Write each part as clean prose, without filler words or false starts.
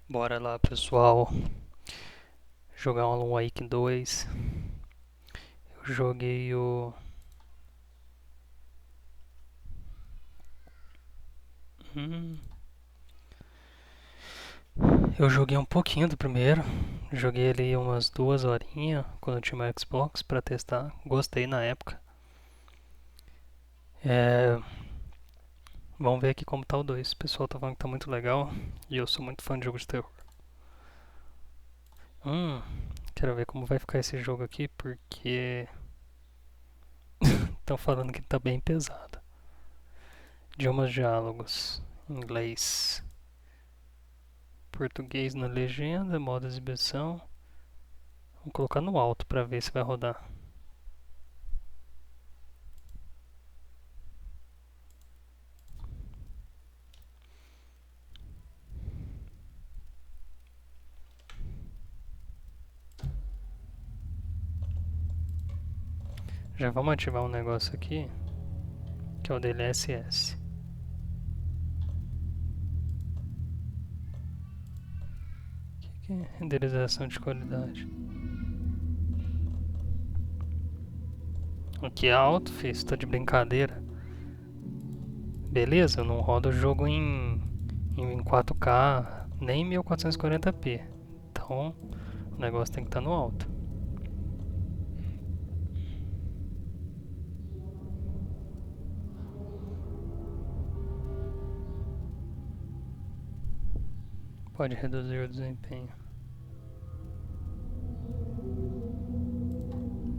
Bora lá, pessoal, jogar um Alan Wake 2. Eu joguei o. Hum, eu joguei um pouquinho do primeiro. Joguei ali umas 2 horinhas quando eu tinha meu Xbox pra testar. Gostei na época. É, vamos ver aqui como tá o 2. O pessoal tá falando que tá muito legal. E eu sou muito fã de jogos de terror. Hum, quero ver como vai ficar esse jogo aqui porque estão falando que tá bem pesado. Idiomas diálogos: inglês, português na legenda, modo exibição. Vou colocar no alto pra ver se vai rodar. Já vamos ativar um negócio aqui, que é o DLSS. Que é renderização de qualidade. Aqui é alto, fiz, tá de brincadeira. Beleza, eu não rodo o jogo em 4K, nem em 1440p. Então, o negócio tem que estar no alto. Pode reduzir o desempenho.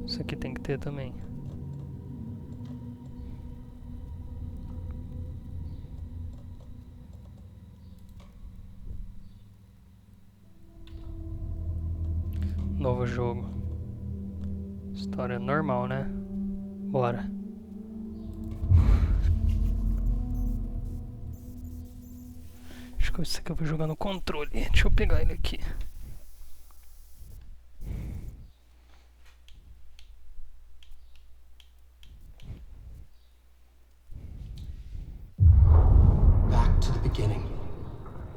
Isso aqui tem que ter também. Novo jogo. História normal, né? Bora. Acho que isso aqui eu vou jogar no controle. Deixa eu pegar ele aqui. Back to the beginning.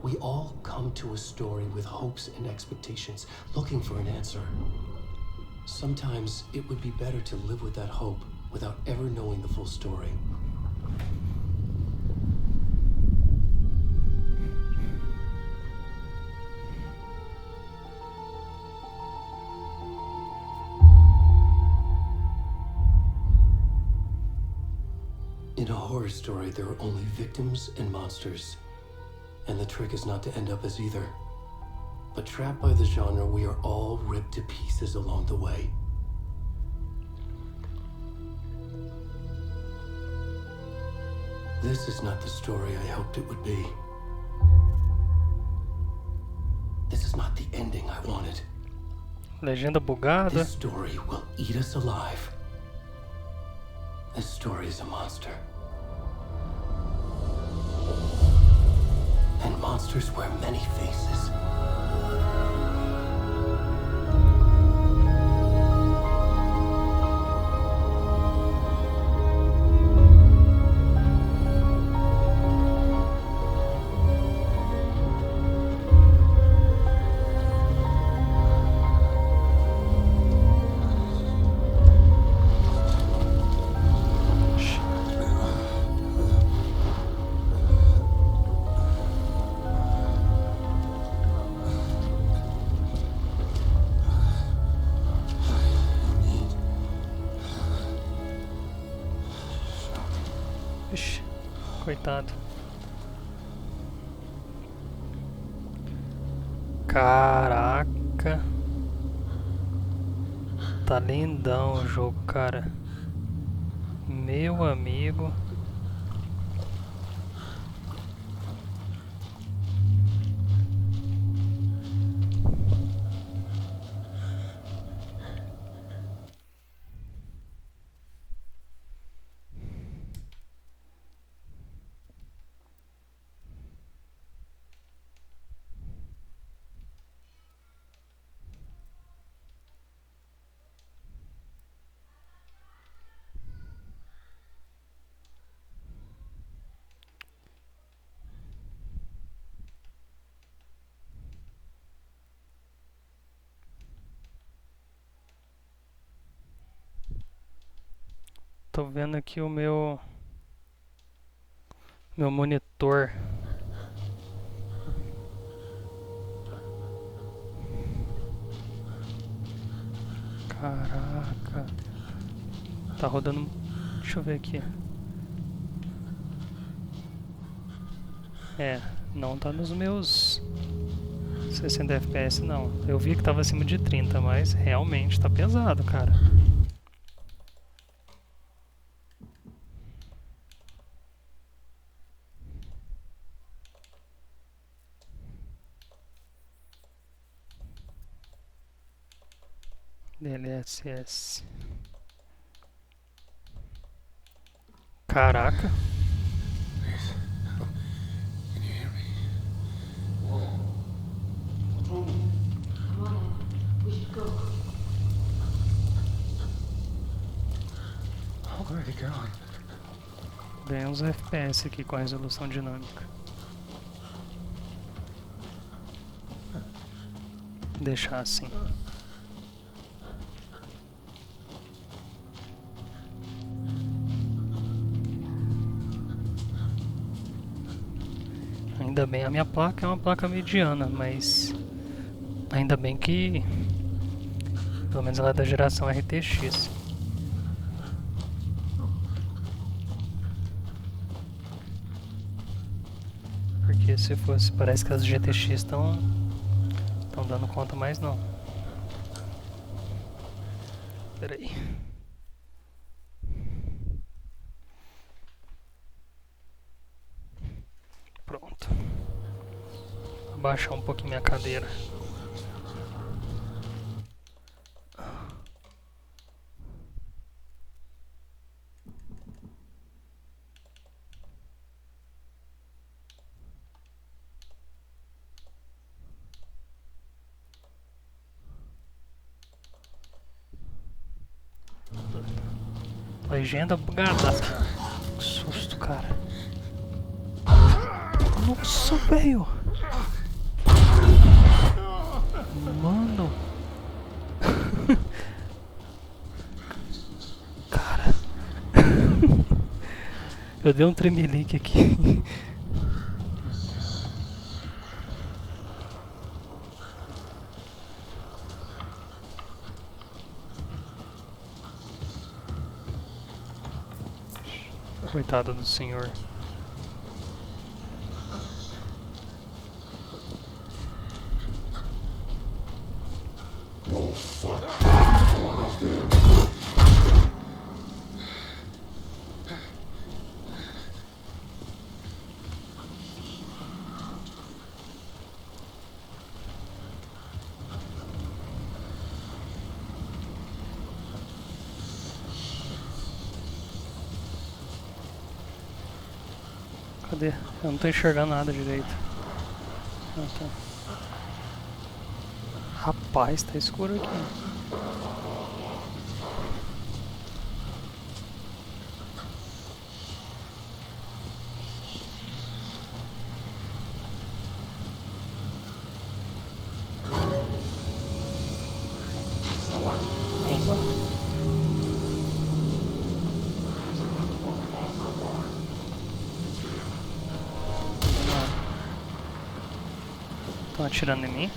We all come to a story with hopes and expectations, looking for an answer. Sometimes it would be better to live with that hope without ever knowing the full story. In a horror story, there are only victims and monsters. And the trick is not to end up as either. But trapped by the genre, we are all ripped to pieces along the way. This is not the story I hoped it would be. This is not the ending I wanted. Legenda bugada. This story will eat us alive. This story is a monster. And monsters wear many faces. Ixi, coitado. Caraca. Tá lindão o jogo, cara. Meu amigo. Tô vendo aqui o meu monitor. Caraca. Tá rodando. Deixa eu ver aqui. É, não tá nos meus 60 FPS não. Eu vi que tava acima de 30, mas realmente tá pesado, cara. DLSS. Caraca. Can you hear me? Come on in. We should go. Where are you going? Ganhei uns FPS aqui com a resolução dinâmica. Deixar assim. Ainda bem, a minha placa é uma placa mediana, mas ainda bem que pelo menos ela é da geração RTX. Porque se fosse, parece que as GTX estão dando conta mais não. Pera aí. Pronto. Vou abaixar um pouquinho minha cadeira. Legenda bugada. Que susto, cara. Nossa, velho. Mano. Cara. Eu dei um tremelique aqui. Coitado do senhor. Cadê? Eu não tô enxergando nada direito. Ah, tá. Rapaz, tá escuro aqui. Estão atirando em mim?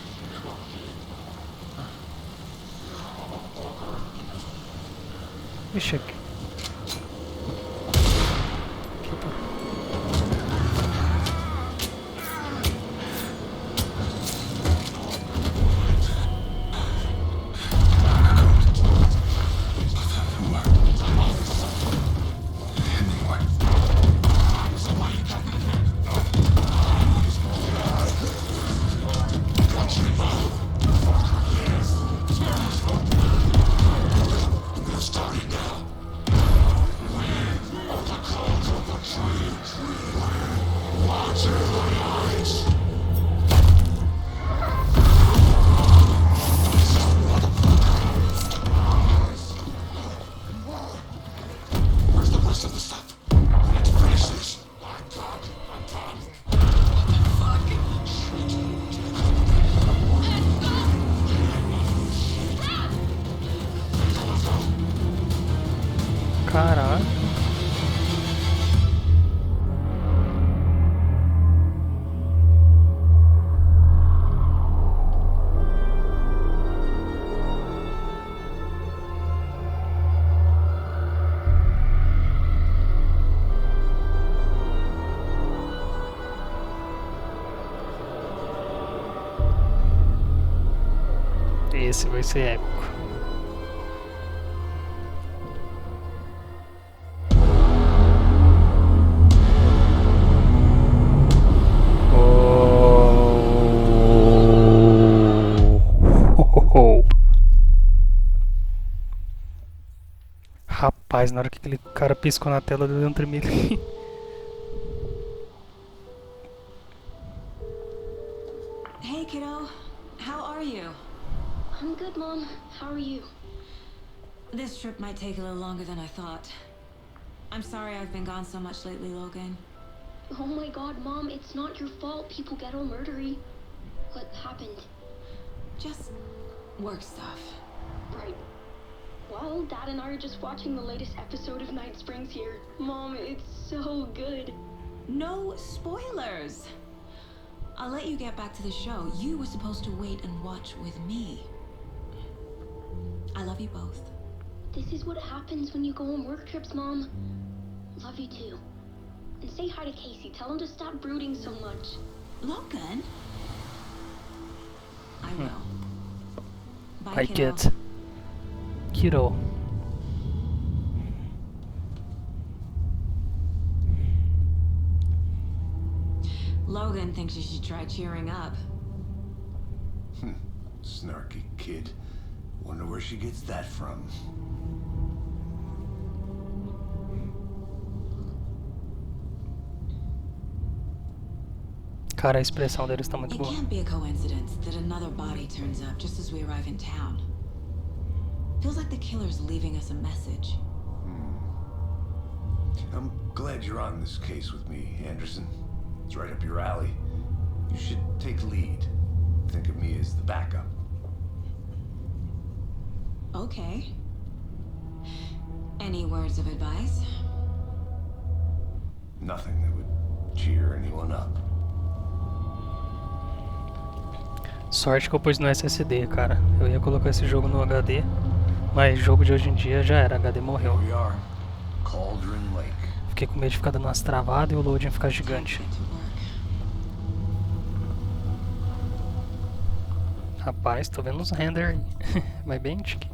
Vixe, aqui. Caralho. Esse vai ser épico. Oh. Rapaz, na hora que aquele cara piscou na tela, deu um tremelique aqui. Hey, kiddo. How are you? I'm good, Mom. How are you? This trip might take a little longer than I thought. I'm sorry I've been gone so much lately, Logan. Oh my god, Mom, it's not your fault people get all murdery. What happened? Just work stuff. Right. Well, Dad and I are just watching the latest episode of Night Springs here. Mom, it's so good. No spoilers. I'll let you get back to the show. You were supposed to wait and watch with me. I love you both. This is what happens when you go on work trips, Mom. Love you too. And say hi to Casey. Tell him to stop brooding so much. Logan? I will. Bye, I kiddo. get. Kiddo. Logan thinks you should try cheering up. Snarky kid. Wonder where she gets that from. Cara, a expressão deles tá muito It boa. can't be a coincidence that another body turns up just as we arrive in town. Feels like the killer's leaving us a message. I'm glad you're on this case with me, Anderson. It's right up your alley. You should take lead. Think of me as the backup. Okay. Any words of advice? Nothing that would cheer anyone up. Sorte que eu pus no SSD, cara. Eu ia colocar esse jogo no HD, mas jogo de hoje em dia já era, HD morreu. Here we are. Cauldron Lake. Fiquei com medo de ficar dando umas travadas e o loading ficar gigante. Get to work. Rapaz, tô vendo uns render aí. Mas bem tique.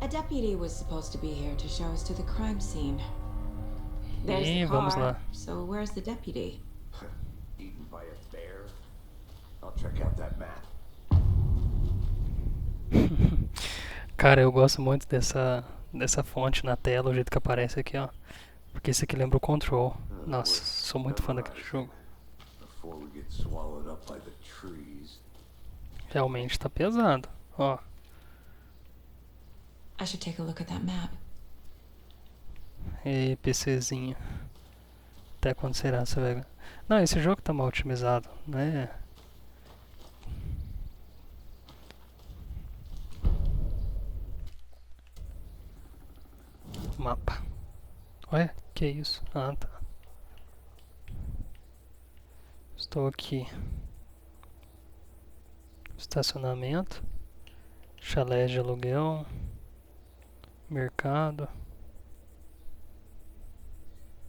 A deputy was supposed to be here to show us to the crime scene. There's E the vamos car. lá. So where's the deputy? Eaten by a bear. I'll check out that map. Cara, eu gosto muito dessa fonte na tela, o jeito que aparece aqui, ó. Porque esse aqui lembra o Control. Nossa, sou muito fã daquele jogo. Before we get swallowed up by the trees. Realmente tá pesado, ó. I should take a look at that map. E PCzinho. Até quando será essa vai... Não, esse jogo tá mal otimizado, né? Mapa. Olha, que isso? Ah, tá. Estou aqui. Estacionamento. Chalé de aluguel. Mercado.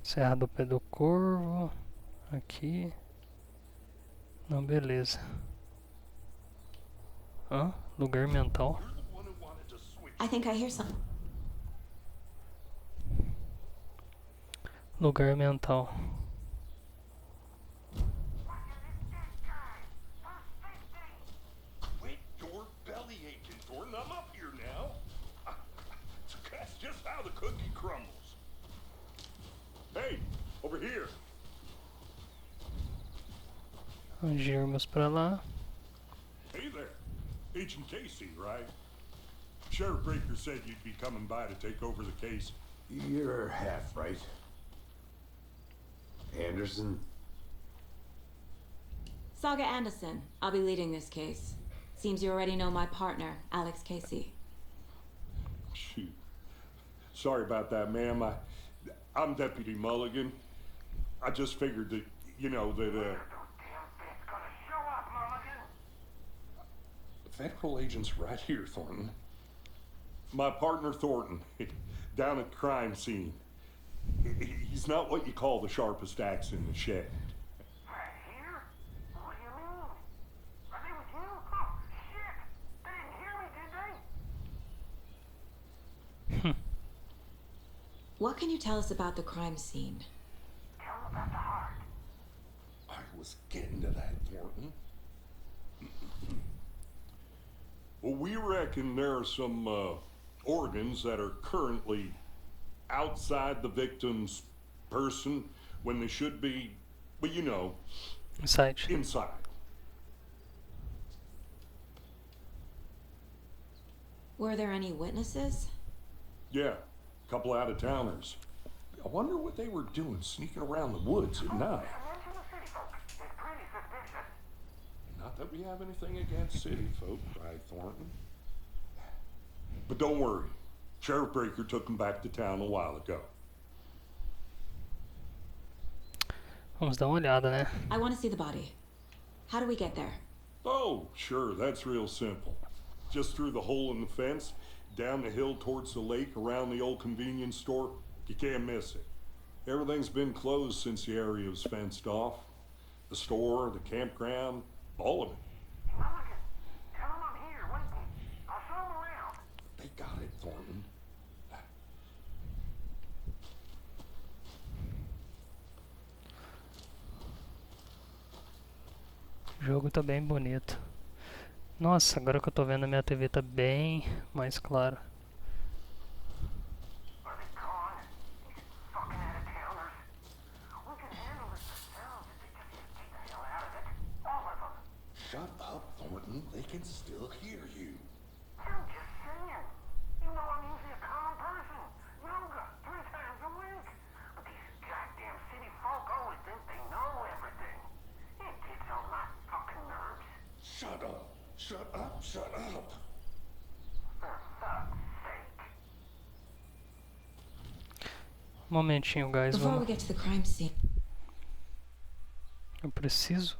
Serra do Pé do Corvo. Aqui. Não, beleza. Hã? Lugar mental. I think I hear something. Lugar mental. Quit your belly aching, Gordon. I'm up here now. That's just how the cookie crumbles. Hey, over here. Vamos irmos pra lá. Hey there. Agent Casey, right? Sheriff Breaker said you'd be coming by to take over the case. You're half right. Anderson? Saga Anderson. I'll be leading this case. Seems you already know my partner, Alex Casey. Shoot. Sorry about that, ma'am. I'm Deputy Mulligan. I just figured that, Federal agent's right here, Thornton. My partner, Thornton, down at the crime scene. He's not what you call the sharpest axe in the shed. Right here? What do you mean? Are they with you? Oh, shit! They didn't hear me, did they? What can you tell us about the crime scene? Tell them about the heart. I was getting to that, Thornton. Well, we reckon there are some organs that are currently outside the victim's person when they should be, well, Inside. inside. Were there any witnesses? Yeah, a couple out-of-towners. I wonder what they were doing sneaking around the woods at night. Mention the city folks. It's pretty suspicious. Not that we have anything against city folk, right, Thornton? But don't worry. Sheriff Breaker took them back to town a while ago. Vamos dar uma olhada, né? I want to see the body. How do we get there? Oh, sure, that's real simple. Just through the hole in the fence, down the hill towards the lake, around the old convenience store. You can't miss it. Everything's been closed since the area was fenced off. The store, the campground, all of it. Mulligan, tell them I'm here waiting. I'll show them around. They got it, Thornton. O jogo tá bem bonito. Nossa, agora que eu tô vendo a minha TV tá bem mais clara. Are they gone? These fucking out-of-towners. We can handle this ourselves if they just get the hell out of it. All of them. Shut up, Thornton. They can still hear you. I'm just saying. You know I'm usually a common person. Yoga, 3 times a week. But these goddamn city folk always think they know everything. It gets on my fucking nerves. Shut up. Shut up. Shut up. For fuck's sake. Momentinho, guys. Before we Vamos. get to the crime scene, Eu preciso.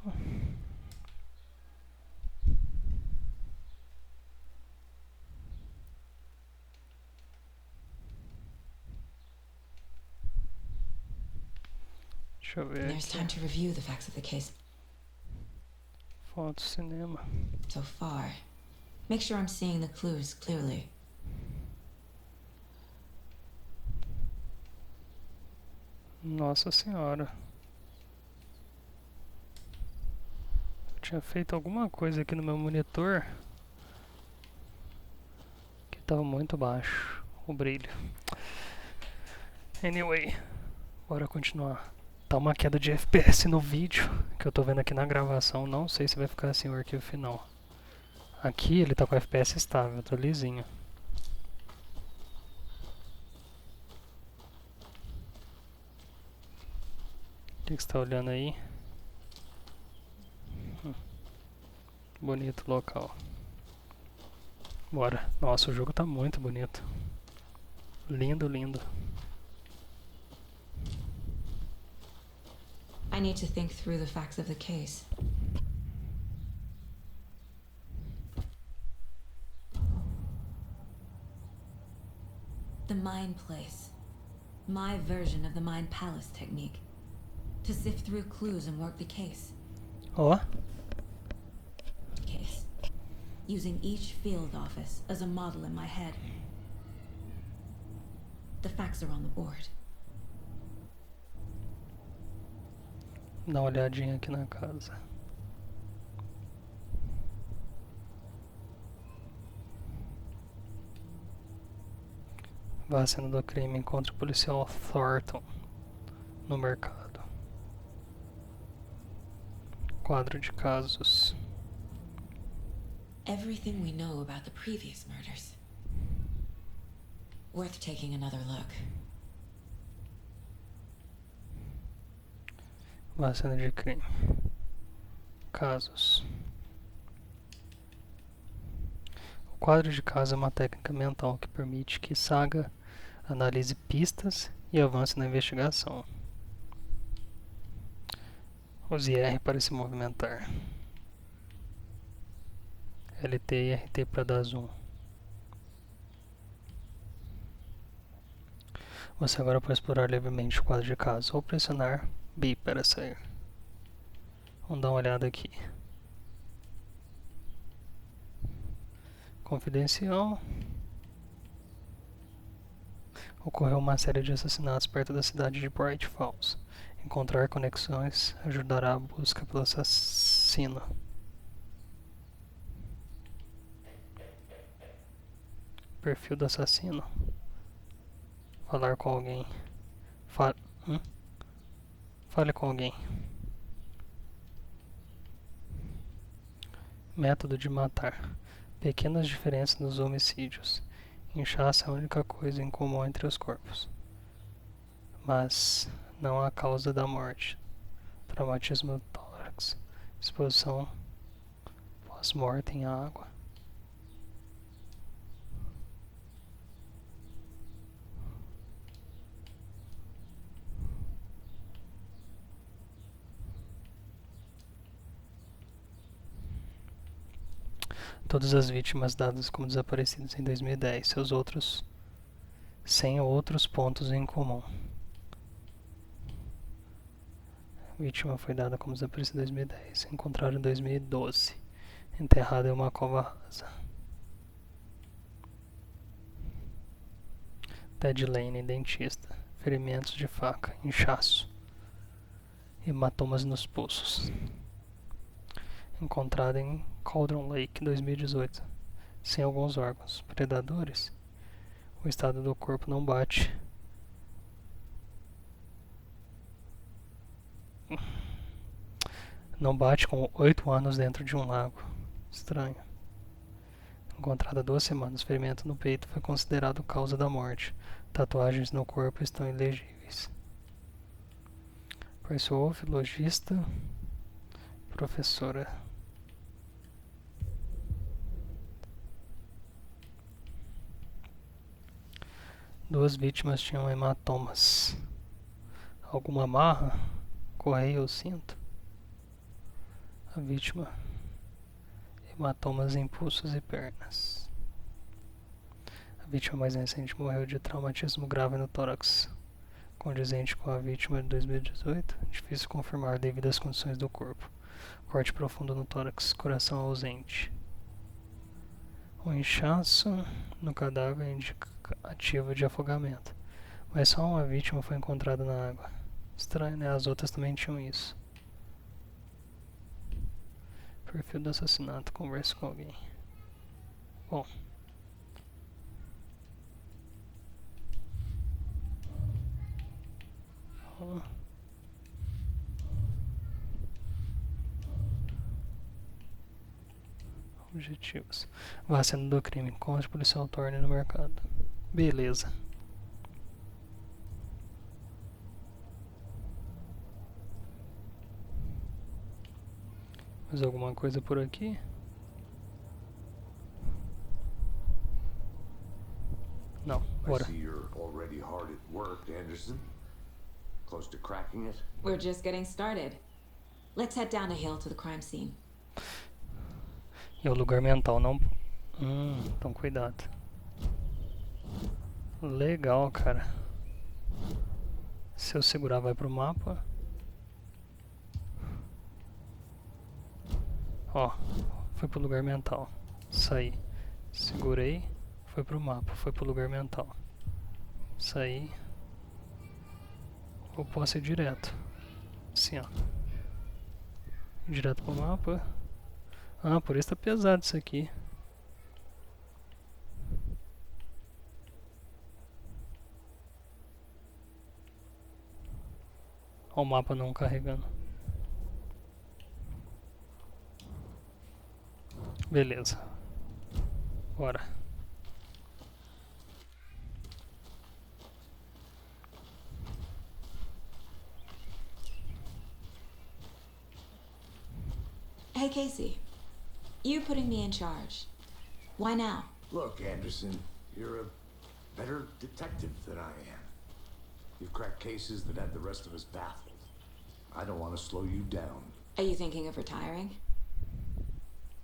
Deixa eu ver there's aqui. time to review the facts of the case Foto, cinema. so far. Make sure I'm seeing the clues clearly. Nossa senhora. Eu tinha feito alguma coisa aqui no meu monitor que estava muito baixo o brilho. Anyway, bora continuar. Tá uma queda de FPS no vídeo que eu tô vendo aqui na gravação. Não sei se vai ficar assim o arquivo final. Aqui ele tá com FPS estável, tá lisinho. O que você tá olhando aí? Bonito o local. Bora. Nossa, o jogo tá muito bonito. Lindo, lindo. I need to think through the facts of the case. The Mind Place. My version of the Mind Palace technique. To sift through clues and work the case. Ó, Using each field office as a model in my head. The facts are on the board. dá uma olhadinha aqui na casa. A cena do crime encontra o policial Thornton no mercado. Quadro de casos. Everything we know about the previous murders. Worth taking another look. A cena de crime. Casos. quadro de caso é uma técnica mental que permite que Saga analise pistas e avance na investigação. Use R para se movimentar. LT e RT para dar zoom. Você agora pode explorar livremente o quadro de caso ou pressionar B para sair. Vamos dar uma olhada aqui. Confidencial. Ocorreu uma série de assassinatos perto da cidade de Bright Falls. Encontrar conexões ajudará a busca pelo assassino. Perfil do assassino. Falar com alguém. Fale com alguém. Método de matar. Pequenas diferenças nos homicídios. Inchaço é a única coisa em comum entre os corpos. Mas não a causa da morte. Traumatismo do tórax. Exposição pós-morte em água. Todas as vítimas dadas como desaparecidas em 2010, sem outros pontos em comum. A vítima foi dada como desaparecida em 2010, encontrada em 2012, enterrada em uma cova rasa. Ted Lane, dentista, ferimentos de faca, inchaço, hematomas nos pulsos. Encontrada em Cauldron Lake, 2018, sem alguns órgãos. Predadores. O estado do corpo não bate. Não bate com 8 anos dentro de um lago. Estranho. Encontrada há 2 semanas, ferimento no peito foi considerado causa da morte. Tatuagens no corpo estão ilegíveis. Wolf, logista, professora. Duas vítimas tinham hematomas. Alguma marra? Correia ou cinto? A vítima. Hematomas em pulsos e pernas. A vítima mais recente morreu de traumatismo grave no tórax, condizente com a vítima de 2018. Difícil confirmar devido às condições do corpo. Corte profundo no tórax, coração ausente. Um inchaço no cadáver indica ativo de afogamento, mas só uma vítima foi encontrada na água. Estranho, né? As outras também tinham isso. Perfil do assassinato, converse com alguém. Bom, objetivos. Vacina do crime. Encontre policial torne no mercado. Beleza. Mais alguma coisa por aqui? Não, bora. I see you're already hard at work, Anderson. Close to cracking it? We're just getting started. Let's head down a hill to the crime scene. E o lugar mental não... então cuidado. Legal, cara. Se eu segurar vai pro mapa. Ó, foi pro lugar mental. Saí. Segurei. Foi pro mapa. Foi pro lugar mental. Saí. Ou posso ir direto. Assim, ó. Direto pro mapa. Ah, por isso tá pesado isso aqui. Ó o mapa não carregando. Beleza. Bora. Hey, Casey. You putting me in charge. Why now? Look, Anderson, you're a better detective than I am. You've cracked cases that had the rest of us baffled. I don't want to slow you down. Are you thinking of retiring?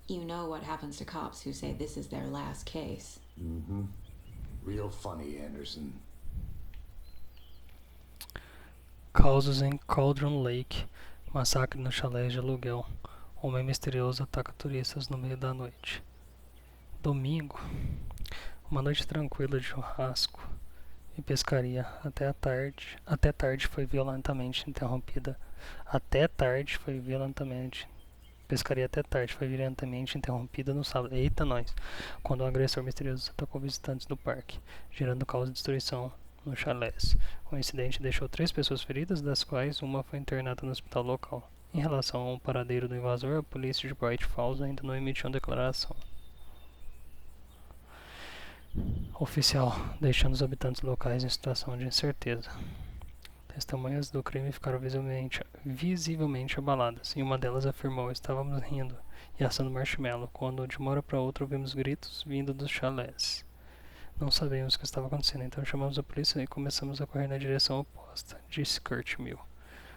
You know what happens to cops who say this is their last case. Mm-hmm. Real funny, Anderson. Causos em Cauldron Lake. Massacre no chalé de aluguel. Homem misterioso ataca turistas no meio da noite. Domingo. Uma noite tranquila de churrasco e pescaria até tarde foi violentamente interrompida. Pescaria até tarde foi violentamente interrompida no sábado. Eita, nós! Quando um agressor misterioso atacou visitantes do parque, gerando caos e destruição nos chalés. O incidente deixou 3 pessoas feridas, das quais uma foi internada no hospital local. Em relação ao paradeiro do invasor, a polícia de Bright Falls ainda não emitiu uma declaração oficial, deixando os habitantes locais em situação de incerteza. Testemunhas do crime ficaram visivelmente abaladas, e uma delas afirmou: "Estávamos rindo e assando marshmallow, quando de uma hora para outra ouvimos gritos vindo dos chalés. Não sabíamos o que estava acontecendo, então chamamos a polícia e começamos a correr na direção oposta", disse Kurt Mill.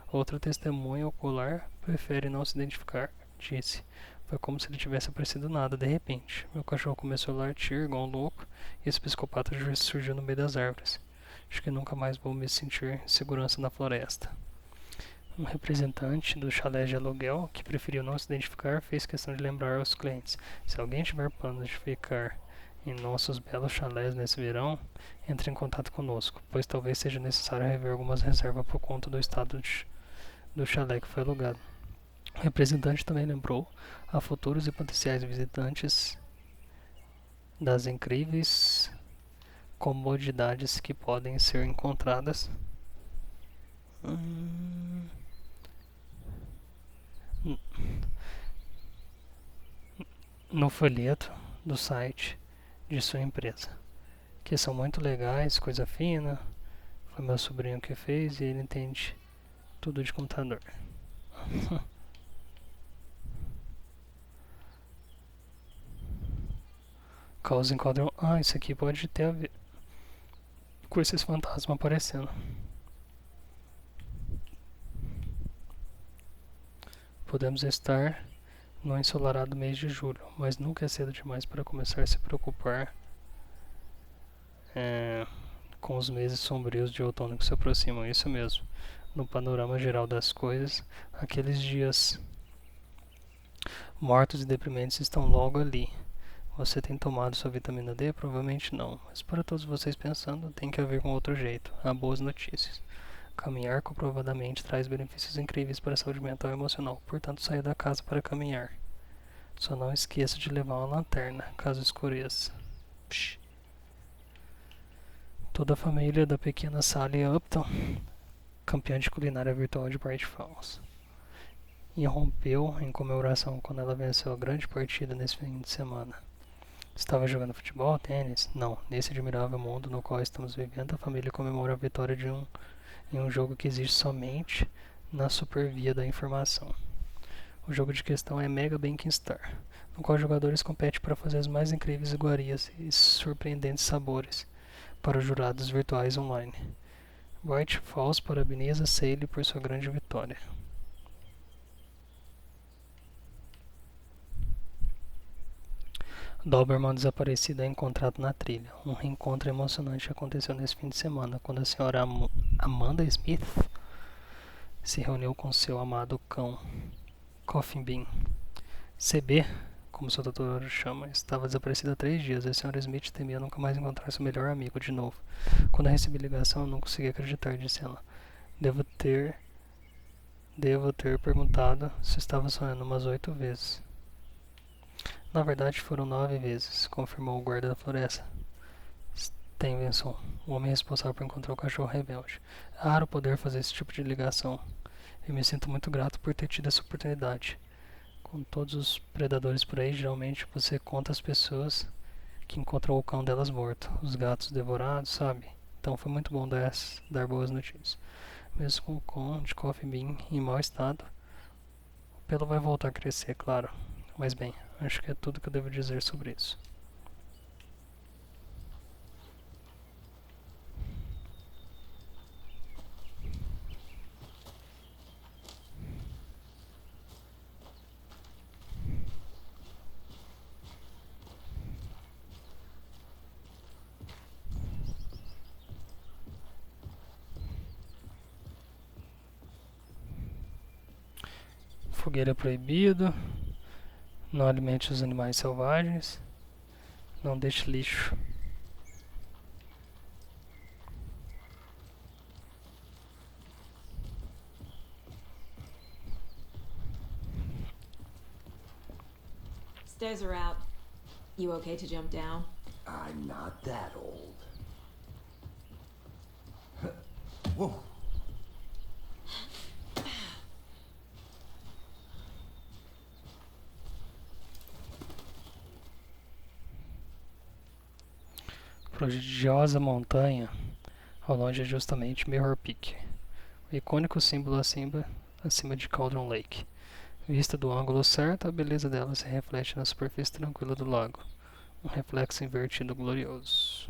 Outra testemunha ocular prefere não se identificar, disse: "Foi como se ele tivesse aparecido do nada, de repente. Meu cachorro começou a latir igual um louco e esse psicopata surgiu no meio das árvores. Acho que nunca mais vou me sentir em segurança na floresta." Um representante do chalé de aluguel, que preferiu não se identificar, fez questão de lembrar aos clientes: "Se alguém tiver planos de ficar em nossos belos chalés nesse verão, entre em contato conosco, pois talvez seja necessário rever algumas reservas por conta do estado do chalé que foi alugado." O representante também lembrou a futuros e potenciais visitantes das incríveis comodidades que podem ser encontradas no folheto do site de sua empresa, que são muito legais, coisa fina. Foi meu sobrinho que fez e ele entende tudo de computador. Causa enquadram. Ah, isso aqui pode ter a ver com esses fantasmas aparecendo. Podemos estar no ensolarado mês de julho, mas nunca é cedo demais para começar a se preocupar com os meses sombrios de outono que se aproximam. Isso mesmo. No panorama geral das coisas, aqueles dias mortos e deprimentes estão logo ali. Você tem tomado sua vitamina D? Provavelmente não. Mas para todos vocês pensando, tem que haver um outro jeito. Há boas notícias. Caminhar comprovadamente traz benefícios incríveis para a saúde mental e emocional. Portanto, saia da casa para caminhar. Só não esqueça de levar uma lanterna, caso escureça. Psh. Toda a família da pequena Sally Upton, campeã de culinária virtual de Bright Falls, irrompeu em comemoração quando ela venceu a grande partida nesse fim de semana. Estava jogando futebol, tênis? Não. Nesse admirável mundo no qual estamos vivendo, a família comemora a vitória em um jogo que existe somente na supervia da informação. O jogo de questão é Mega Banking Star, no qual os jogadores competem para fazer as mais incríveis iguarias e surpreendentes sabores para os jurados virtuais online. Bright Falls parabeniza Sally por sua grande vitória. Doberman desaparecido é encontrado na trilha. Um reencontro emocionante aconteceu nesse fim de semana, quando a senhora Amanda Smith se reuniu com seu amado cão, Coffin Bean. CB, como seu doutor chama, estava desaparecida há 3 dias e a senhora Smith temia nunca mais encontrar seu melhor amigo de novo. Quando eu recebi a ligação, eu não consegui acreditar, disse ela. Devo ter perguntado se estava sonhando umas 8 vezes. Na verdade, foram 9 vezes, confirmou o guarda da floresta, Stevenson, o homem responsável por encontrar o cachorro rebelde. É raro poder fazer esse tipo de ligação. Eu me sinto muito grato por ter tido essa oportunidade. Com todos os predadores por aí, geralmente você conta as pessoas que encontram o cão delas morto, os gatos devorados, sabe? Então foi muito bom dar boas notícias. Mesmo com o cão de Coffee Bean em mau estado, o pelo vai voltar a crescer, claro. Mas bem, acho que é tudo que eu devo dizer sobre isso. Fogueira proibido. Não alimente os animais selvagens. Não deixe lixo. Stairs are out. You okay to jump down? I'm not that old. Whoa. Prodigiosa montanha. Ao longe é justamente Mirror Peak, o icônico símbolo acima de Cauldron Lake. Vista do ângulo certo, a beleza dela se reflete na superfície tranquila do lago. Um reflexo invertido glorioso.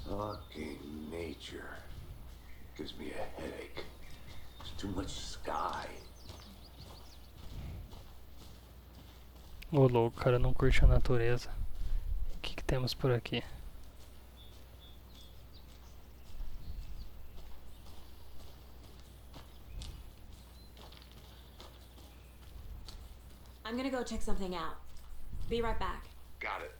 Fucking nature. Gives me a headache. There's too much sky. Ô louco, o cara não curte a natureza. O que temos por aqui? I'm gonna go check something out. Be right back. Got it.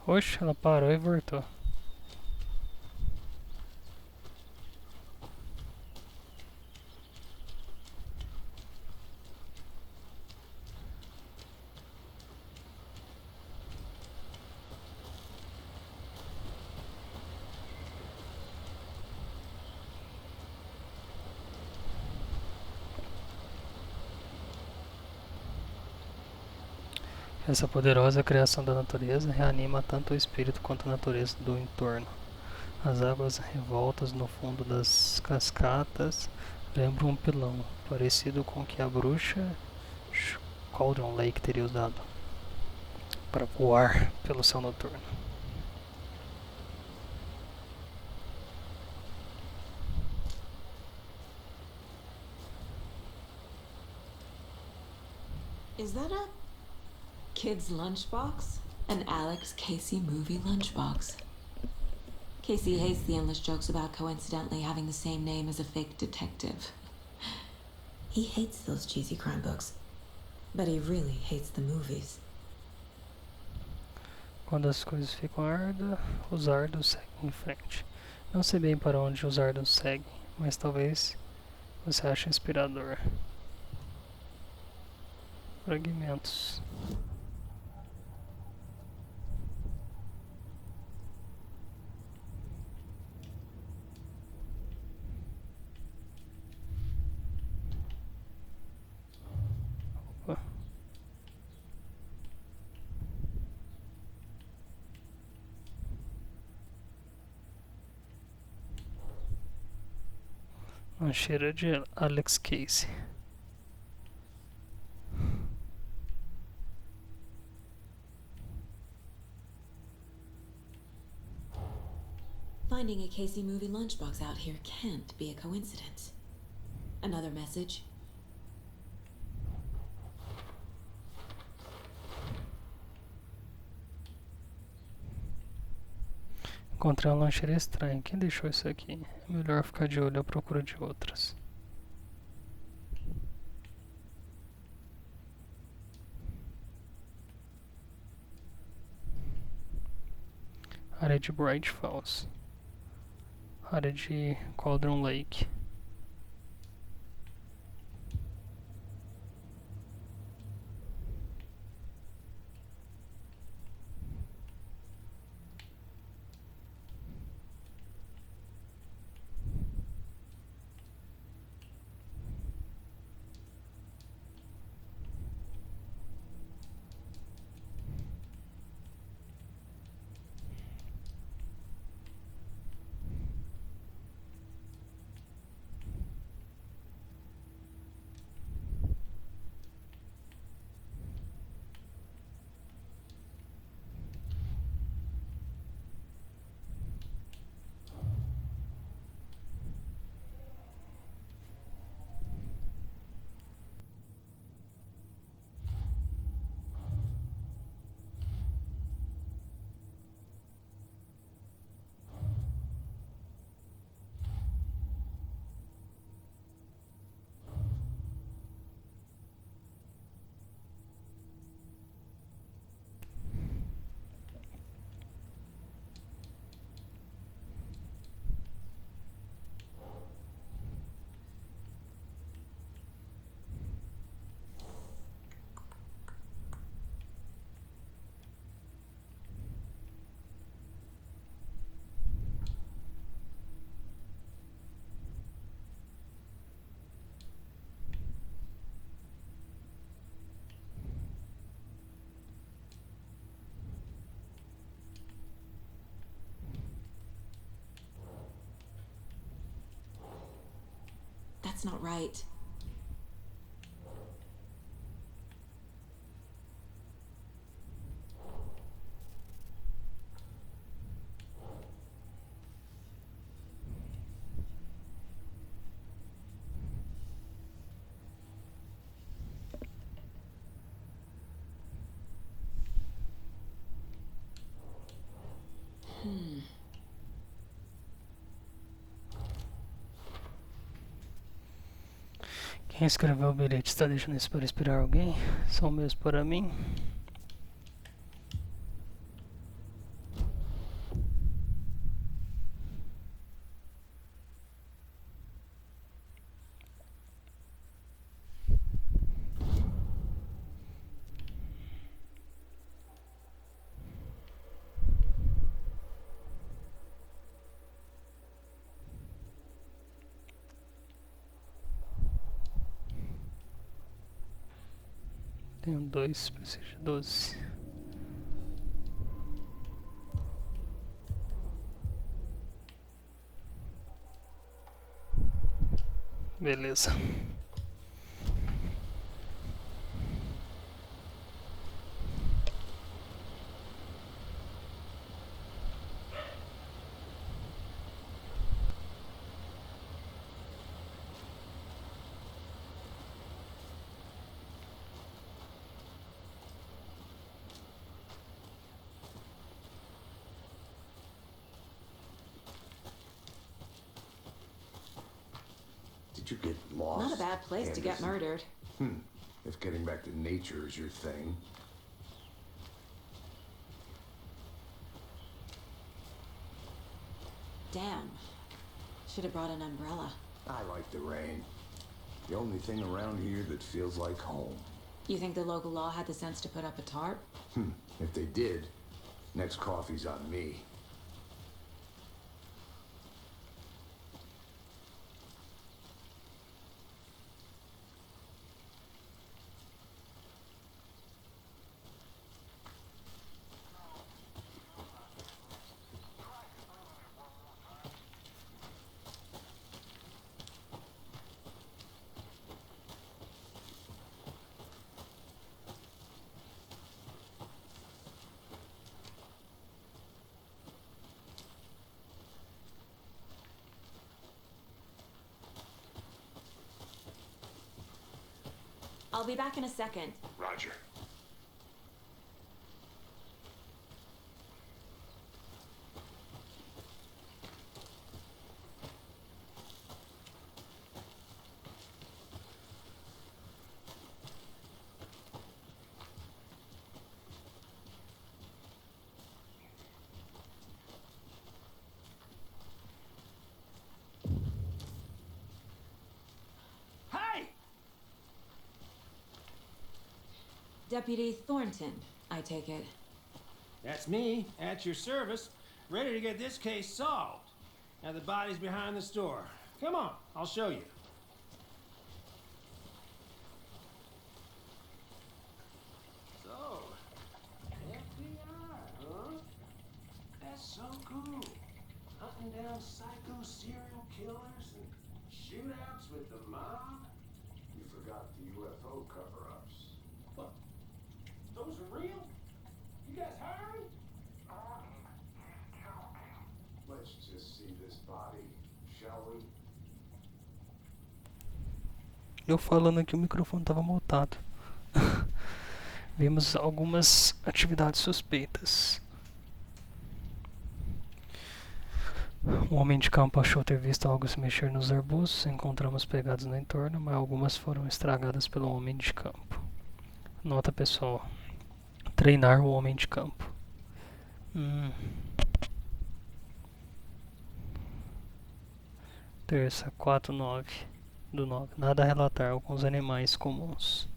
Oxe, ela parou e voltou. Essa poderosa criação da natureza reanima tanto o espírito quanto a natureza do entorno. As águas revoltas no fundo das cascatas lembram um pilão, parecido com o que a bruxa Cauldron Lake teria usado para voar pelo céu noturno. Is that a kid's lunchbox? An Alex Casey movie lunchbox. Casey hates the endless jokes about coincidentally having the same name as a fake detective. He hates those cheesy crime books, but he really hates the movies. Quando as coisas ficam árduas, os árduos seguem em frente. Não sei bem para onde os árduos seguem, mas talvez você ache inspirador. Fragmentos. Opa. Uma cheira de Alex Casey. Finding a Casey movie lunchbox out here can't be a coincidence. Another message? Encontrei uma lancheira estranha. Quem deixou isso aqui? É melhor ficar de olho à procura de outras. Área de Bright Falls. Área de Cauldron Lake. That's not right. Quem escreveu o bilhete está deixando isso para inspirar alguém? São mesmo para mim? Tenho 2, precisa de 12. Beleza. Did you get lost? Not a bad place to get Anderson? murdered. If getting back to nature is your thing. Damn. Should have brought an umbrella. I like the rain. The only thing around here that feels like home. You think the local law had the sense to put up a tarp? If they did, next coffee's on me. I'll be back in a second. Roger. Deputy Thornton, I take it. That's me, at your service, ready to get this case solved. Now the body's behind the store. Come on, I'll show you. So, FBI, huh? That's so cool. Hunting down psycho serial killers and shootouts with the mob. You forgot the UFO cover-ups. What? Those are real? You guys hiring? Let's just see this body, shall we? Eu falando aqui, o microfone estava mutado. Vimos algumas atividades suspeitas. O homem de campo achou ter visto algo se mexer nos arbustos. Encontramos pegadas no entorno, mas algumas foram estragadas pelo homem de campo. Nota pessoal: treinar o homem de campo. Terça, 4/9/9. Nada a relatar, alguns animais comuns.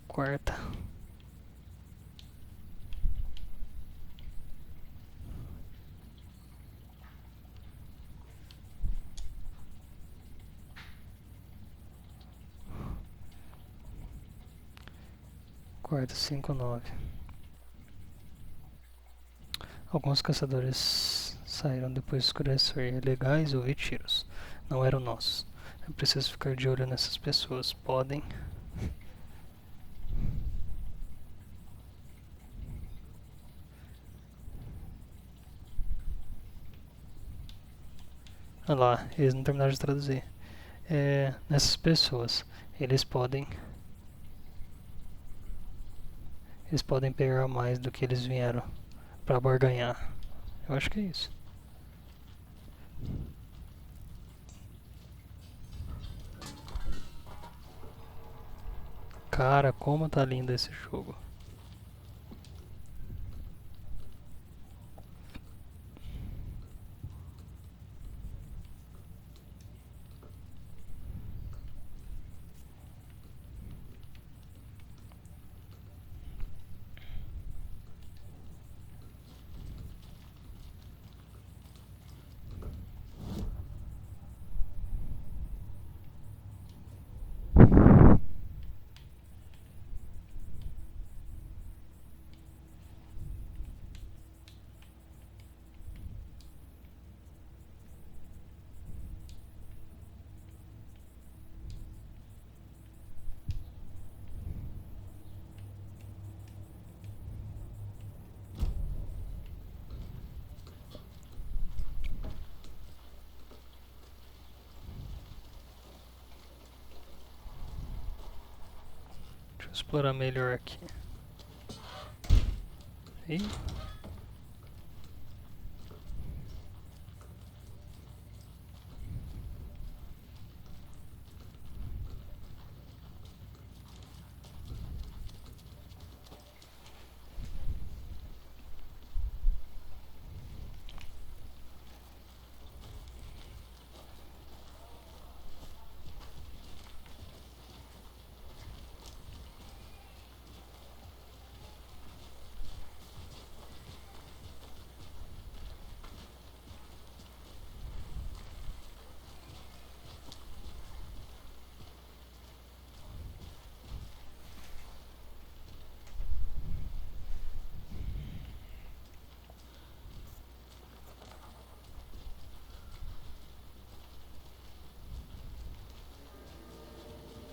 Quarta. Quarta, 5/9. Alguns caçadores saíram depois de escurecer. Ilegais, ouvi tiros. Não eram nossos. Eu preciso ficar de olho nessas pessoas. Podem. Olha lá, eles não terminaram de traduzir. Nessas pessoas, eles podem pegar mais do que eles vieram pra barganhar. Eu acho que é isso. Cara, como tá lindo esse jogo. Deixa eu explorar melhor aqui. Ih.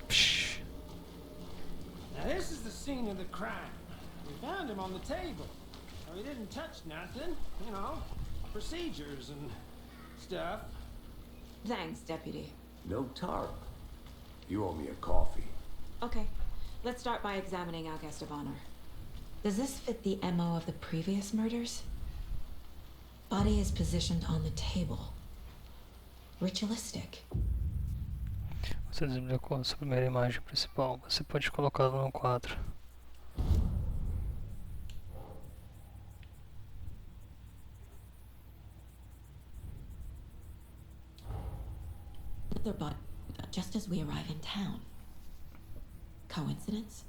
Psh. Now this is the scene of the crime. We found him on the table. Well, he didn't touch nothing, you know, procedures and stuff. Thanks, Deputy. No tarp. You owe me a coffee. Okay, let's start by examining our guest of honor. Does this fit the MO of the previous murders? Body is positioned on the table. Ritualistic. Você desbloqueou a sua primeira imagem principal. Você pode colocá-la no quadro. Another body, just as we arrive in town. Coincidence?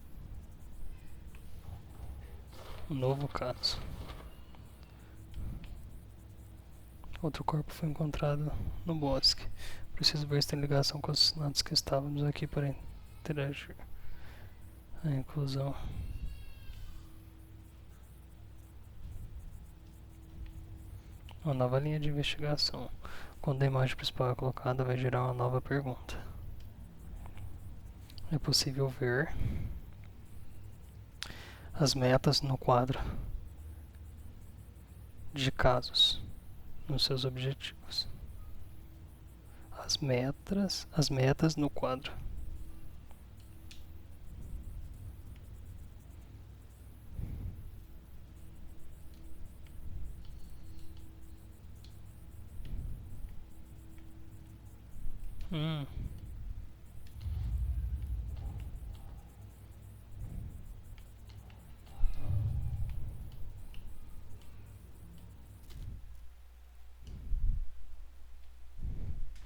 Novo caso. Outro corpo foi encontrado no bosque. Preciso ver se tem ligação com os assassinatos que estávamos aqui para interagir. A inclusão. Uma nova linha de investigação. Quando a imagem principal é colocada, vai gerar uma nova pergunta. É possível ver as metas no quadro de casos nos seus objetivos. As metas no quadro.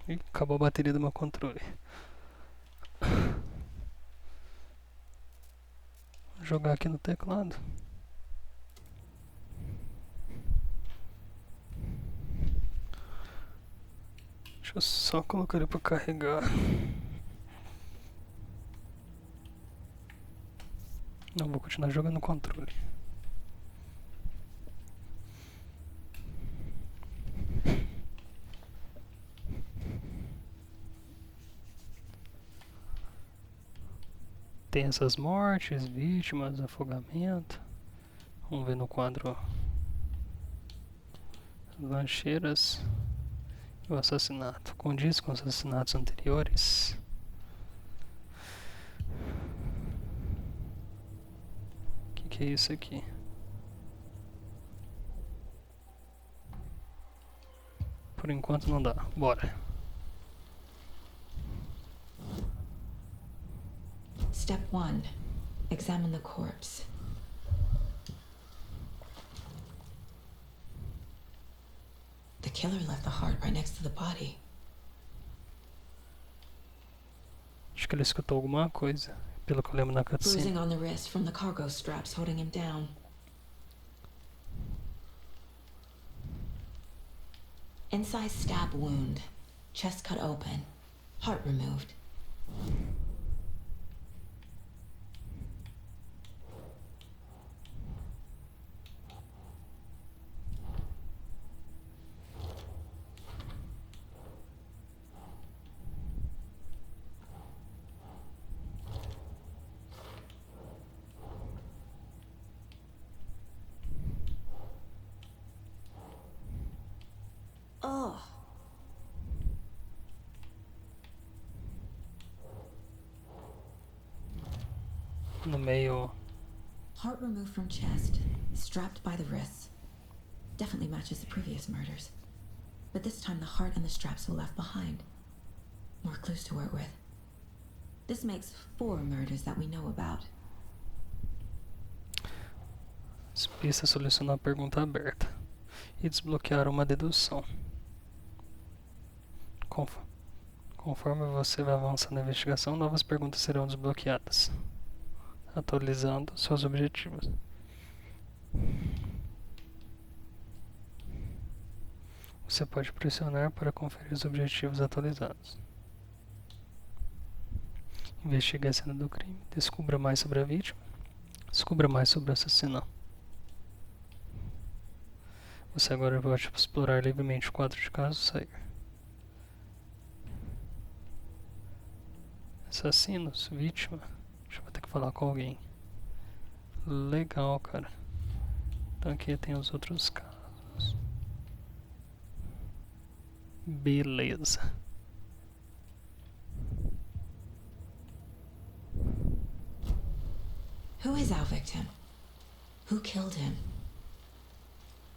Ih, acabou a bateria do meu controle. Vou jogar aqui no teclado. Deixa eu só colocar ele para carregar. Não, vou continuar jogando no controle. tem essas mortes, vítimas, afogamento. Vamos ver no quadro lancheiras e o assassinato. Condiz com os assassinatos anteriores. O que é isso aqui? Por enquanto não dá. Bora. Step 1. Examine the corpse. The killer left the heart right next to the body. Acho que ele escutou alguma coisa, pelo que eu lembro na Bruising cutscene. on the wrist from the cargo straps holding him down. Inside stab wound. Chest cut open. Heart removed. Ugh. No meio. Heart removed from chest, strapped by the wrists. Definitely matches the previous murders. But this time the heart and the straps were left behind. More clues to work with. This makes 4 murders that we know about. As pistas solucionam a pergunta aberta e desbloquearam uma dedução. Conforme você vai avançando na investigação, novas perguntas serão desbloqueadas, atualizando seus objetivos. Você pode pressionar para conferir os objetivos atualizados. Investigue a cena do crime, descubra mais sobre a vítima, descubra mais sobre o assassino. Você agora pode explorar livremente o quadro de caso e sair. Assassinos, vítima. Acho que vou ter que falar com alguém. Legal, cara. Então aqui tem os outros casos. Beleza. Who is our victim? Who killed him?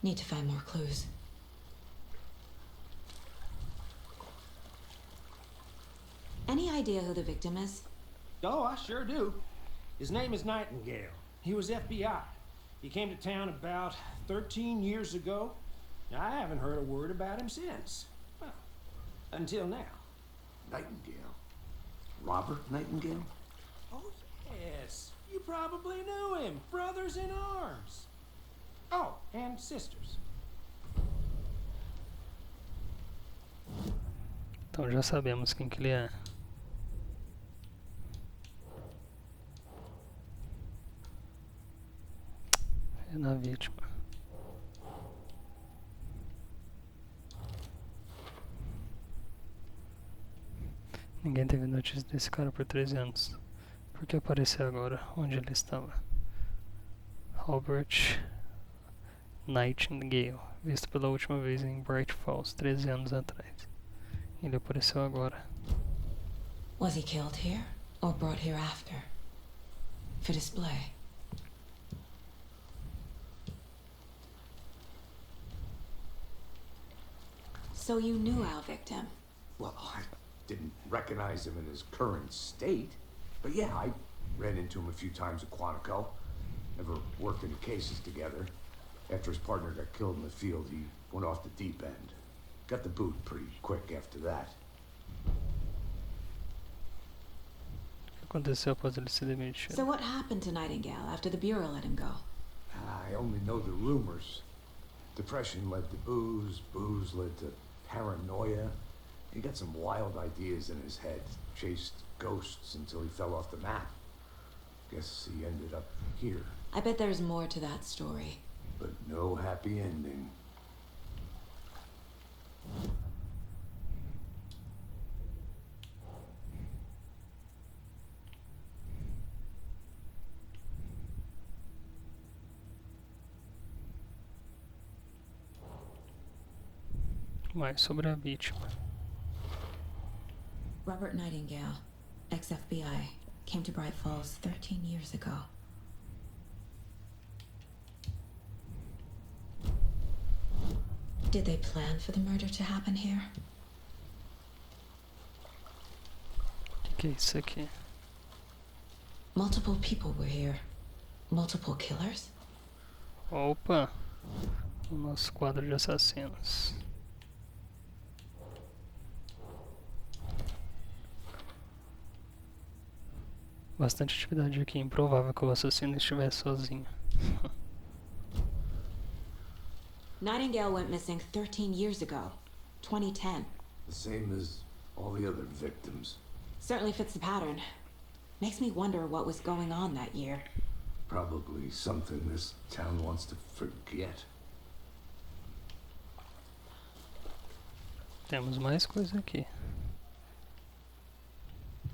Need to find more clues. Any idea who the victim is? Oh, I sure do. His name is Nightingale. He was FBI. He came to town about 13 years ago. I haven't heard a word about him since. Well, until now. Nightingale? Robert Nightingale? Oh, yes. You probably knew him. Brothers in arms. Oh, and sisters. Então já sabemos quem que ele é. É na vítima. Ninguém teve notícia desse cara por 13 anos. Por que apareceu agora? Onde ele estava? Albert Nightingale, visto pela última vez em Bright Falls, 13 anos atrás. Ele apareceu agora. Was he killed here or brought here after? For display. So you knew our victim? Well, I didn't recognize him in his current state. But yeah, I ran into him a few times at Quantico. Never worked any cases together. After his partner got killed in the field, he went off the deep end. Got the boot pretty quick after that. O que aconteceu após ele ser demitido? So what happened to Nightingale after the Bureau let him go? I only know the rumors. Depression led to booze, booze led to paranoia. He got some wild ideas in his head, chased ghosts until he fell off the map. Guess he ended up here. I bet there's more to that story. But no happy ending. Mais sobre a vítima. Robert Nightingale, ex-FBI, came to Bright Falls 13 years ago. Did they plan for the murder to happen here? Que é isso aqui? Multiple people were here. Multiple killers? Opa! O nosso quadro de assassinos. Bastante atividade aqui. Improvável que o assassino estivesse sozinho. Nightingale went missing 13 years ago, 2010. The same as all the other victims. Certainly fits the pattern. Makes me wonder what was going on that year. Probably something this town wants to forget. Temos mais coisa aqui.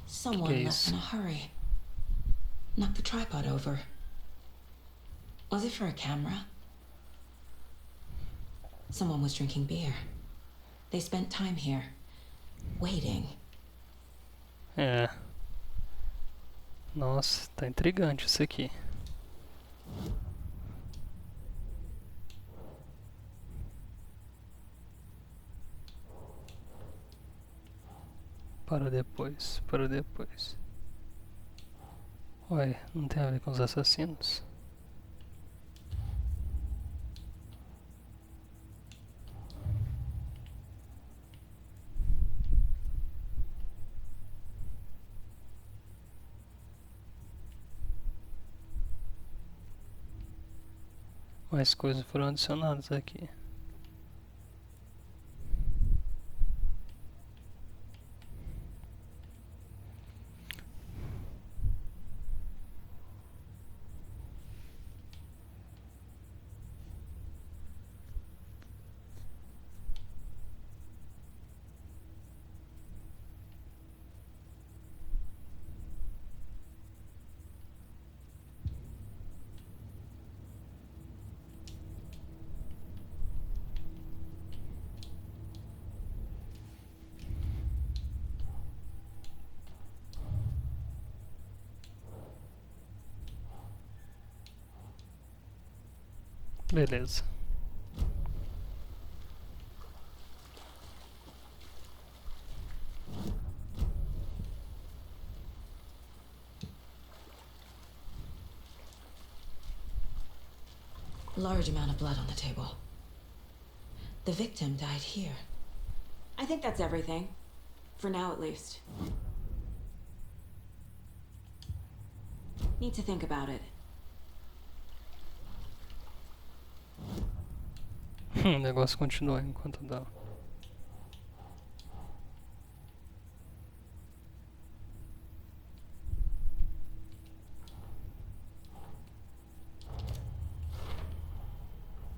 Someone left in a hurry. Knocked the tripod over. Was it for a camera? Someone was drinking beer. They spent time here, waiting. É. Nossa, tá intrigante isso aqui. Para depois, para depois. Ué, não tem a ver com os assassinos? Mais coisas foram adicionadas aqui. Beleza. Large amount of blood on the table. The victim died here. I think that's everything. For now, at least. Need to think about it. O negócio continua enquanto dá.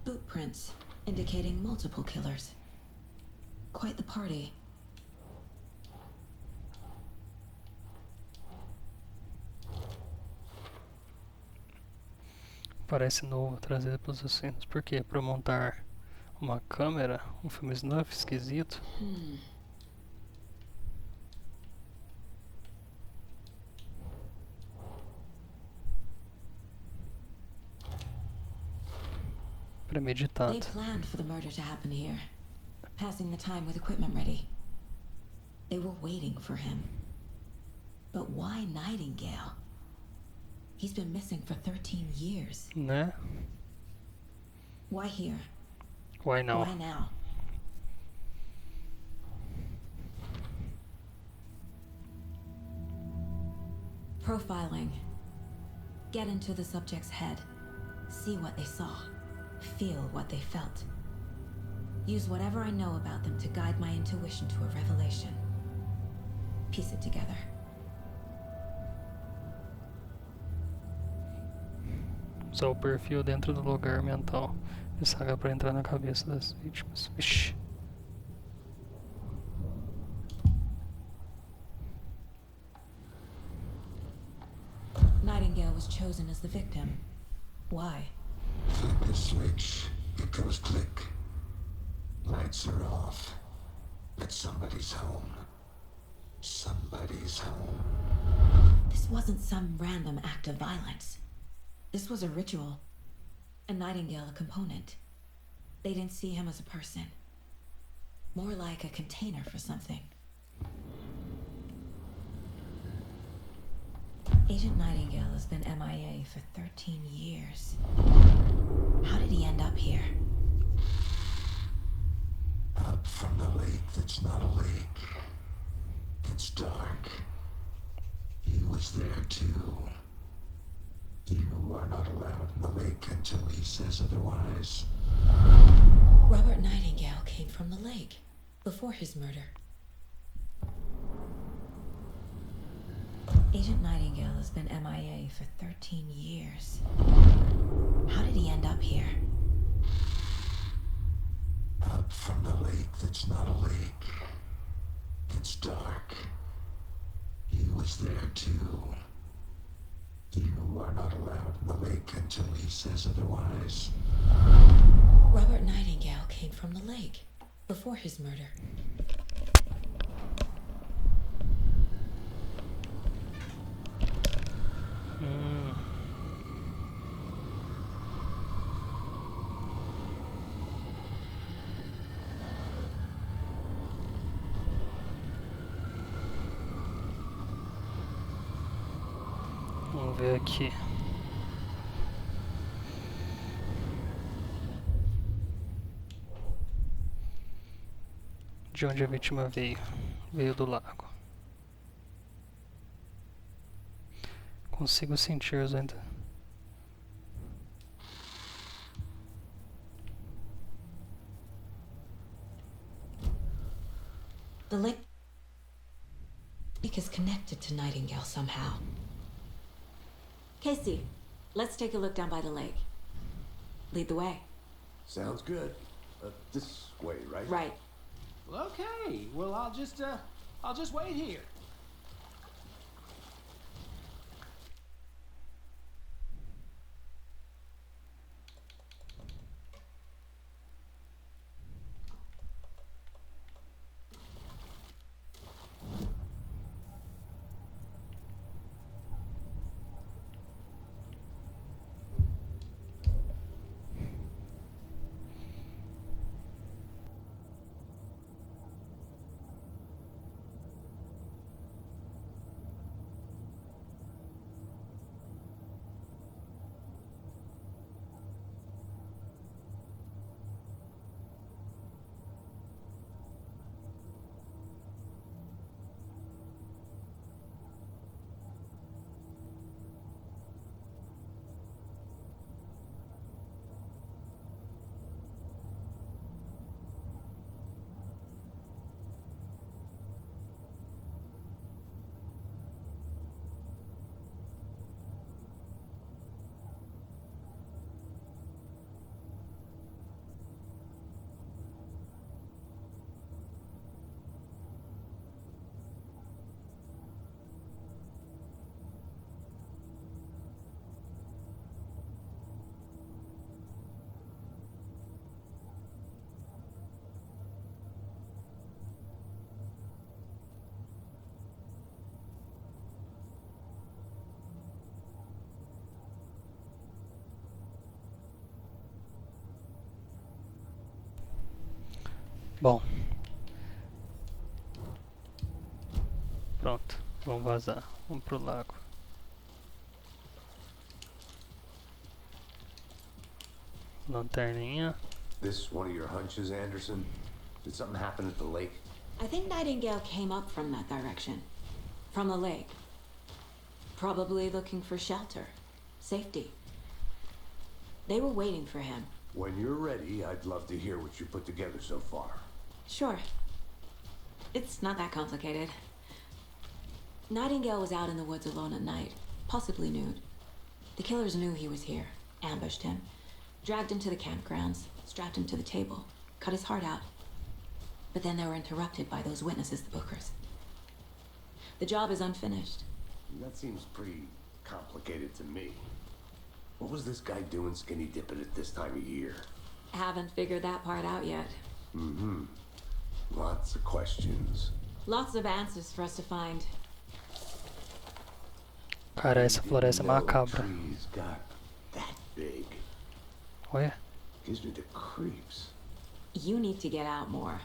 Boot prints indicating multiple killers. Quite the party. Parece novo, trazido pelos assassinos. Por quê? Pra montar uma câmera, um filme snuff esquisito. They Premeditado. planned for the murder to happen here, passing the time with equipment ready. They were waiting for him. But why Nightingale? He's been missing for 13 years. Né? Why here? Why não? Why now? Profiling. Get into the subject's head. See what they saw. Feel what they felt. Use whatever I know about them to guide my intuition to a revelation. Piece it together. Usar o perfil dentro do lugar mental de saga para entrar na cabeça das vítimas. Vixe. Nightingale was chosen as the victim. Why? Flip the switch. It goes click. Lights are off. But somebody's home. Somebody's home. This wasn't some random act of violence. This was a ritual. A Nightingale component. They didn't see him as a person. More like a container for something. Agent Nightingale has been MIA for 13 years. How did he end up here? Up from the lake that's not a lake. It's dark. He was there too. You are not allowed in the lake until he says otherwise. Robert Nightingale came from the lake before his murder. Agent Nightingale has been MIA for 13 years. How did he end up here? Up from the lake that's not a lake. It's dark. He was there too. You are not allowed in the lake until he says otherwise. Robert Nightingale came from the lake before his murder. Vamos ver aqui. De onde a vítima veio? Veio do lago. Consigo sentir ainda. The lake is connected to Nightingale somehow. Casey, let's take a look down by the lake. Lead the way. Sounds good. This way, right? Right. Okay, well, I'll just wait here. Bom. Pronto. Vamos vazar. Vamos pro lago. Lanterninha. This one of your hunches, Anderson? Did something happen at the lake? I think Nightingale came up from that direction. From the lake. Probably looking for shelter. Safety. They were waiting for him. When you're ready, I'd love to hear what you put together so far. Sure. It's not that complicated. Nightingale was out in the woods alone at night, possibly nude. The killers knew he was here, ambushed him, dragged him to the campgrounds, strapped him to the table, cut his heart out. But then they were interrupted by those witnesses, the Bookers. The job is unfinished. That seems pretty complicated to me. What was this guy doing skinny dipping at this time of year? Haven't figured that part out yet. Lots of questions. Lots of answers for us to find. Cara, essa floresta é macabra. Trees got that big. Olha. Gives me the creeps. You need to get out more.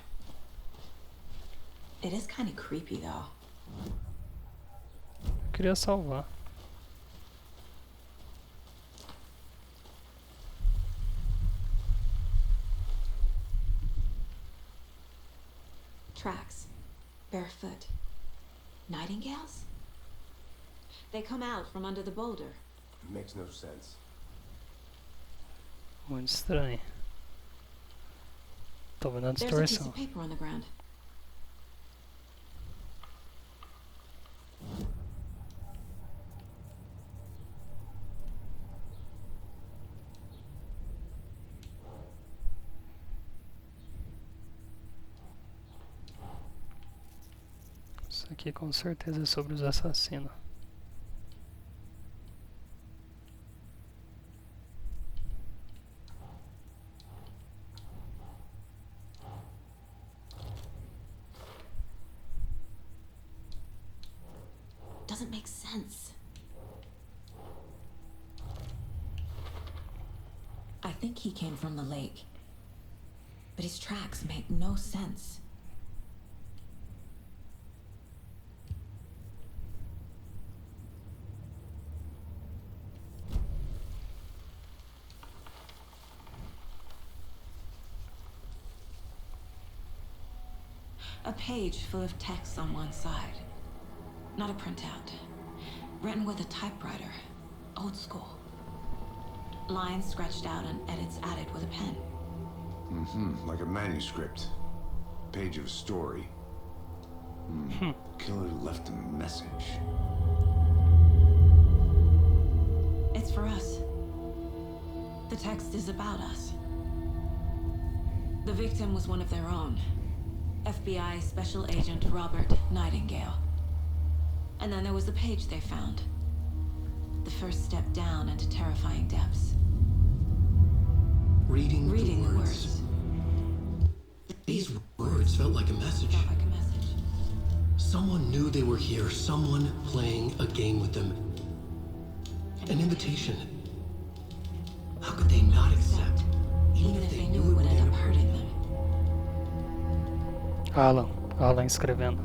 It is kind of creepy, though. Eu queria salvar. Tracks. Barefoot. Nightingales? They come out from under the boulder. Makes no sense. Muito estranho. Tô vendo a There's a piece distorção. of paper on the ground. Isso aqui com certeza é sobre os assassinos. Doesn't make sense. I think he came from the lake. But his tracks make no sense. A page full of text on one side. Not a printout. Written with a typewriter. Old school. Lines scratched out and edits added with a pen. Like a manuscript. Page of a story. Killer left a message. It's for us. The text is about us. The victim was one of their own. FBI Special Agent Robert Nightingale. And then there was the page they found. The first step down into terrifying depths. Reading the the words. These words felt like a message. Felt like a message. Someone knew they were here. Someone playing a game with them. An invitation. How could they not accept? Even if they knew it would end up hurting them. Alan escrevendo.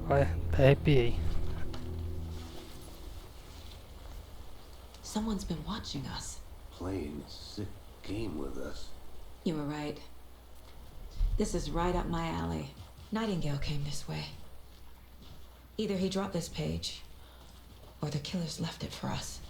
Olha, até arrepiei. Someone's been watching us. Playing a sick game with us. You were right. This is right up my alley. Nightingale came this way. Either he dropped this page, or the killers left it for us.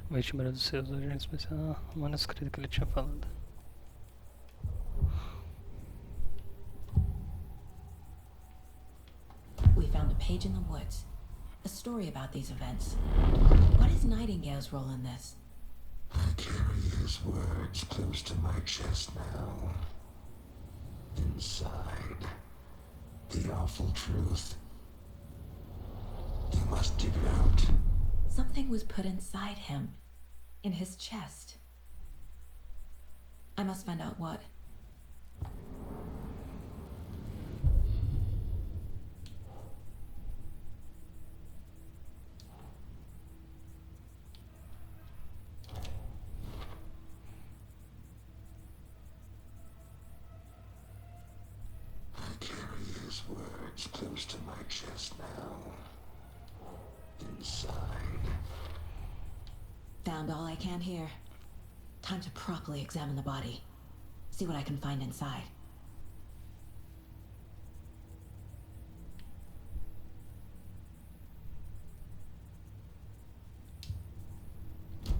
Vítima dos seus agentes especiais. O manuscrito que ele tinha falado. We found a page in the woods. A story about these events. What is Nightingale's role in this? I carry his words close to my chest now. Inside, the awful truth. You must dig it out. Something was put inside him. In his chest. I must find out what. I carry his words close to my chest now. Inside. Found all I can here. Time to properly examine the body. See what I can find inside.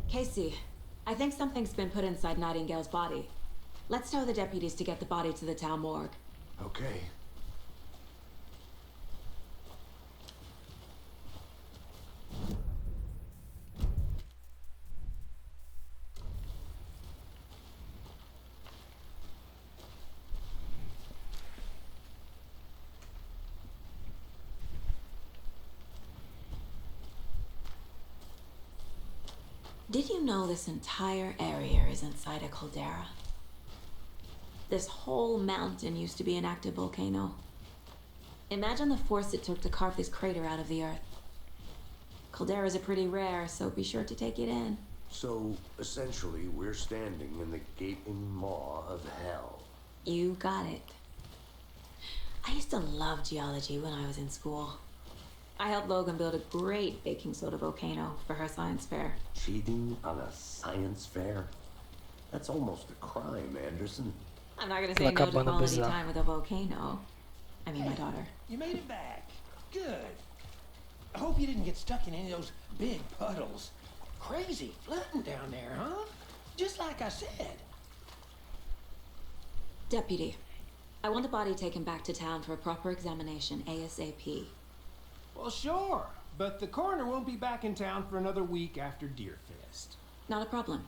Casey, I think something's been put inside Nightingale's body. Let's tell the deputies to get the body to the town morgue. Okay. Did you know this entire area is inside a caldera? This whole mountain used to be an active volcano. Imagine the force it took to carve this crater out of the earth. Calderas are pretty rare, so be sure to take it in. So, essentially, we're standing in the gaping maw of hell. You got it. I used to love geology when I was in school. I helped Logan build a great baking soda volcano for her science fair. Cheating on a science fair? That's almost a crime, Anderson. I'm not gonna say no to Acabando quality bizarro. time with a volcano. I mean, my daughter. You made it back. Good. I hope you didn't get stuck in any of those big puddles. Crazy flooding down there, huh? Just like I said. Deputy, I want the body taken back to town for a proper examination ASAP. Well, sure. But the coroner won't be back in town for another week after Deerfest. Not a problem.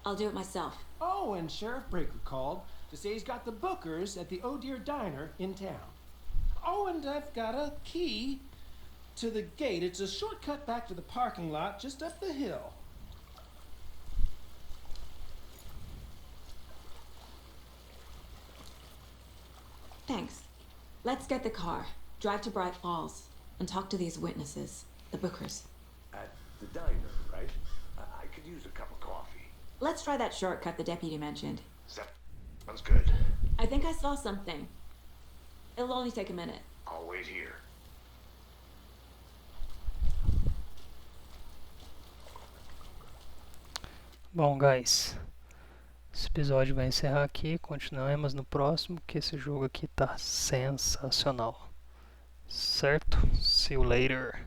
I'll do it myself. Oh, and Sheriff Breaker called to say he's got the Bookers at the Oh Dear Diner in town. Oh, and I've got a key to the gate. It's a shortcut back to the parking lot just up the hill. Thanks. Let's get the car, drive to Bright Falls, and talk to these witnesses, the Bookers. At the diner, right? I could use a cup of coffee. Let's try that shortcut the deputy mentioned. Sounds good. I think I saw something. It'll only take a minute. I'll wait here. Bom, guys, esse episódio vai encerrar aqui. Continuamos no próximo, que esse jogo aqui tá sensacional. Certo? See you later.